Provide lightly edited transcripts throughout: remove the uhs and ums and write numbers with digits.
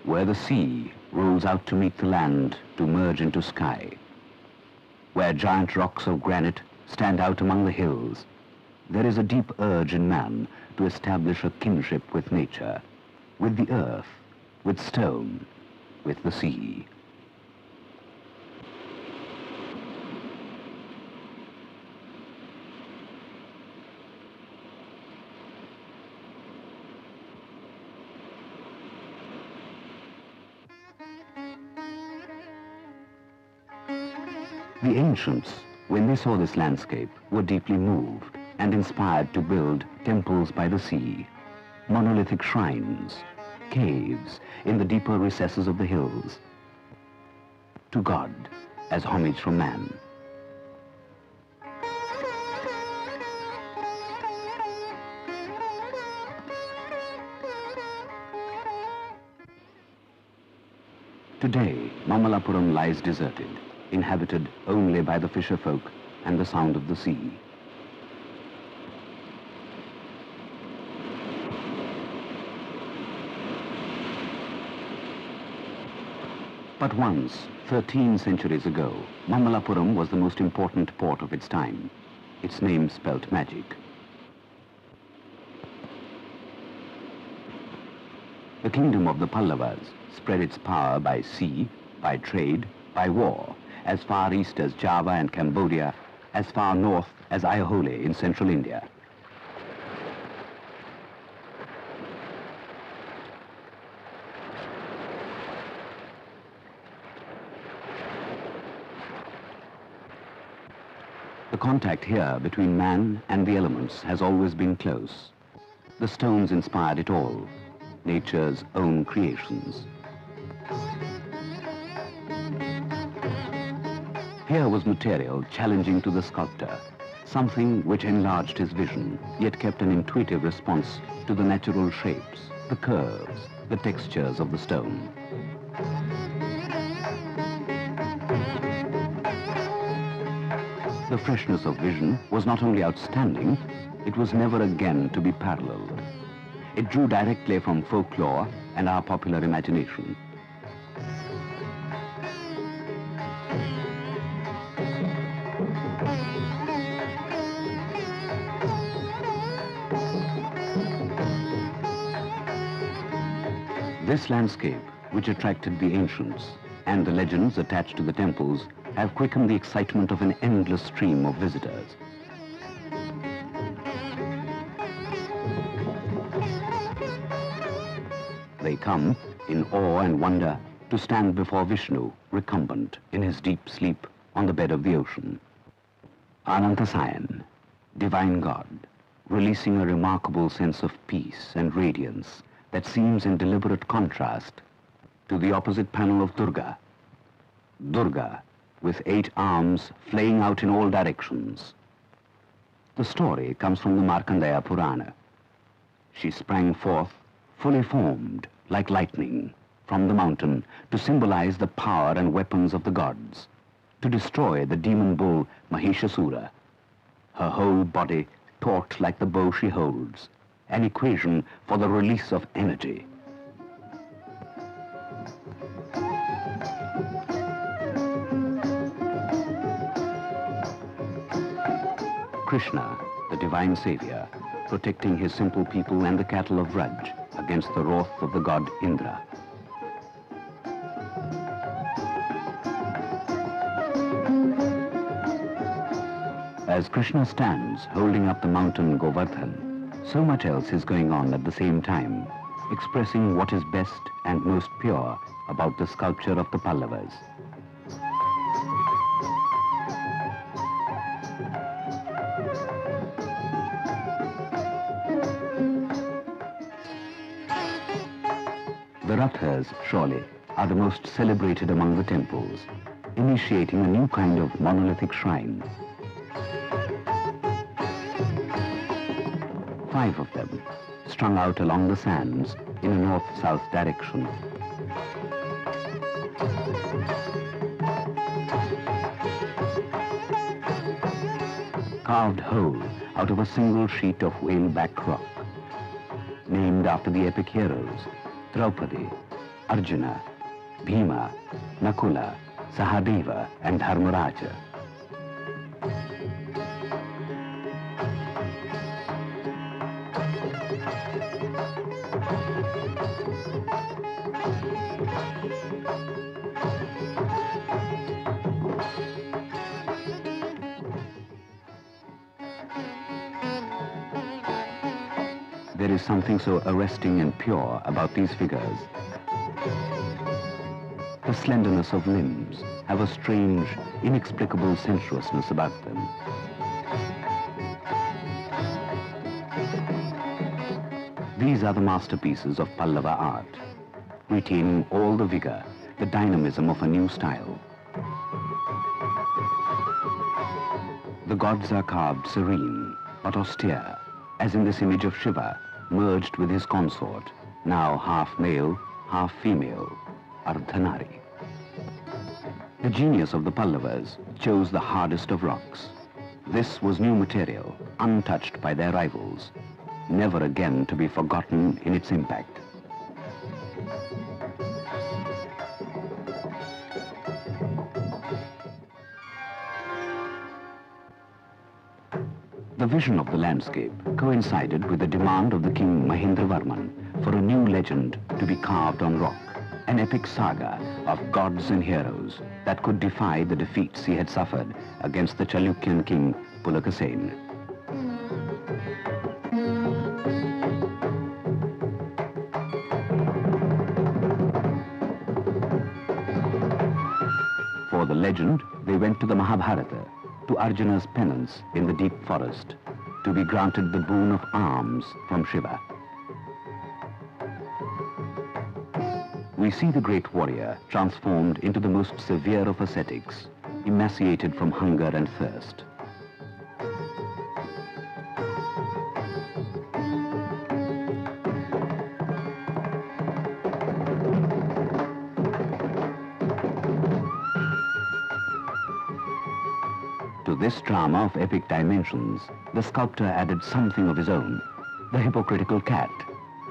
where the sea rolls out to meet the land to merge into sky, where giant rocks of granite stand out among the hills, there is a deep urge in man to establish a kinship with nature, with the earth, with stone, with the sea. The ancients, when they saw this landscape, were deeply moved and inspired to build temples by the sea, monolithic shrines, caves in the deeper recesses of the hills, to God as homage from man. Today, Mamallapuram lies deserted, inhabited only by the fisher folk and the sound of the sea. But once, 13 centuries ago, Mamallapuram was the most important port of its time. Its name spelt magic. The kingdom of the Pallavas spread its power by sea, by trade, by war, as far east as Java and Cambodia, as far north as Ayahole in central India. The contact here between man and the elements has always been close. The stones inspired it all, nature's own creations. Here was material challenging to the sculptor, something which enlarged his vision, yet kept an intuitive response to the natural shapes, the curves, the textures of the stone. The freshness of vision was not only outstanding, it was never again to be paralleled. It drew directly from folklore and our popular imagination. This landscape, which attracted the ancients, and the legends attached to the temples, have quickened the excitement of an endless stream of visitors. They come, in awe and wonder, to stand before Vishnu, recumbent in his deep sleep on the bed of the ocean. Anantasayan, divine God, releasing a remarkable sense of peace and radiance that seems in deliberate contrast to the opposite panel of Durga. Durga, with 8 arms flaying out in all directions. The story comes from the Markandeya Purana. She sprang forth, fully formed, like lightning, from the mountain to symbolize the power and weapons of the gods, to destroy the demon bull Mahishasura. Her whole body taut like the bow she holds, an equation for the release of energy. Krishna, the divine savior, protecting his simple people and the cattle of Vraj against the wrath of the god Indra. As Krishna stands holding up the mountain Govardhan, so much else is going on at the same time, expressing what is best and most pure about the sculpture of the Pallavas. The Rathas, surely, are the most celebrated among the temples, initiating a new kind of monolithic shrine. 5 of them, strung out along the sands in a north-south direction. Carved whole out of a single sheet of whale-back rock, named after the epic heroes, Draupadi, Arjuna, Bhima, Nakula, Sahadeva and Dharmaraja. There is something so arresting and pure about these figures. The slenderness of limbs have a strange, inexplicable sensuousness about them. These are the masterpieces of Pallava art, retaining all the vigor, the dynamism of a new style. The gods are carved serene, but austere, as in this image of Shiva, merged with his consort, now half male, half female, Ardhanari. The genius of the Pallavas chose the hardest of rocks. This was new material, untouched by their rivals, never again to be forgotten in its impact. The vision of the landscape coincided with the demand of the king Mahendravarman for a new legend to be carved on rock, an epic saga of gods and heroes that could defy the defeats he had suffered against the Chalukyan king Pulakasen. For the legend, they went to the Mahabharata, to Arjuna's penance in the deep forest, to be granted the boon of arms from Shiva. We see the great warrior transformed into the most severe of ascetics, emaciated from hunger and thirst. To this drama of epic dimensions, the sculptor added something of his own, the hypocritical cat,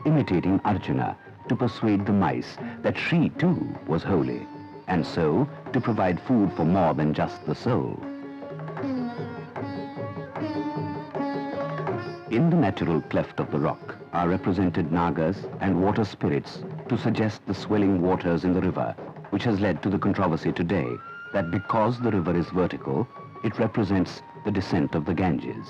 imitating Arjuna to persuade the mice that she too was holy, and so to provide food for more than just the soul. In the natural cleft of the rock are represented Nagas and water spirits to suggest the swelling waters in the river, which has led to the controversy today that because the river is vertical, it represents the descent of the Ganges.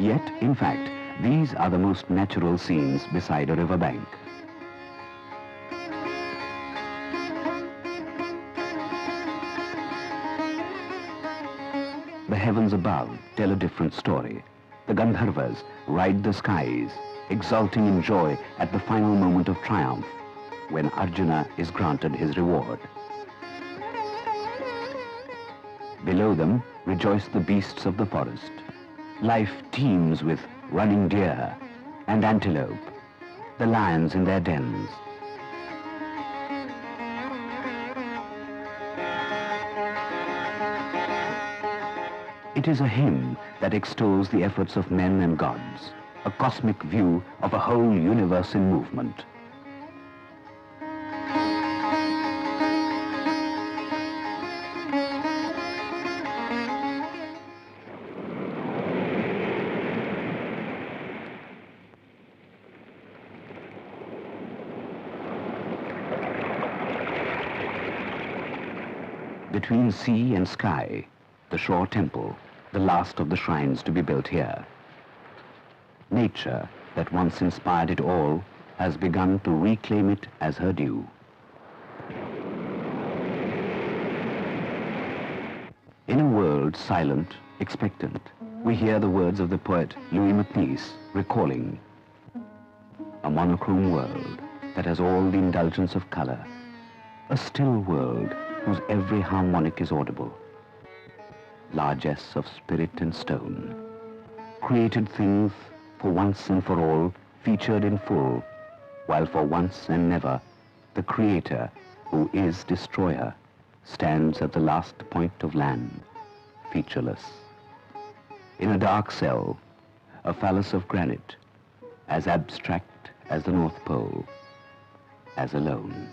Yet, in fact, these are the most natural scenes beside a riverbank. The heavens above tell a different story. The Gandharvas ride the skies, exulting in joy at the final moment of triumph, when Arjuna is granted his reward. Below them rejoice the beasts of the forest. Life teems with running deer and antelope, the lions in their dens. It is a hymn that extols the efforts of men and gods, a cosmic view of a whole universe in movement. Between sea and sky, the shore temple, the last of the shrines to be built here. Nature, that once inspired it all, has begun to reclaim it as her due. In a world silent, expectant, we hear the words of the poet Louis Matisse recalling a monochrome world that has all the indulgence of color, a still world whose every harmonic is audible, largesse of spirit and stone, created things for once and for all featured in full, while for once and never the Creator, who is destroyer, stands at the last point of land, featureless. In a dark cell, a phallus of granite, as abstract as the North Pole, as alone.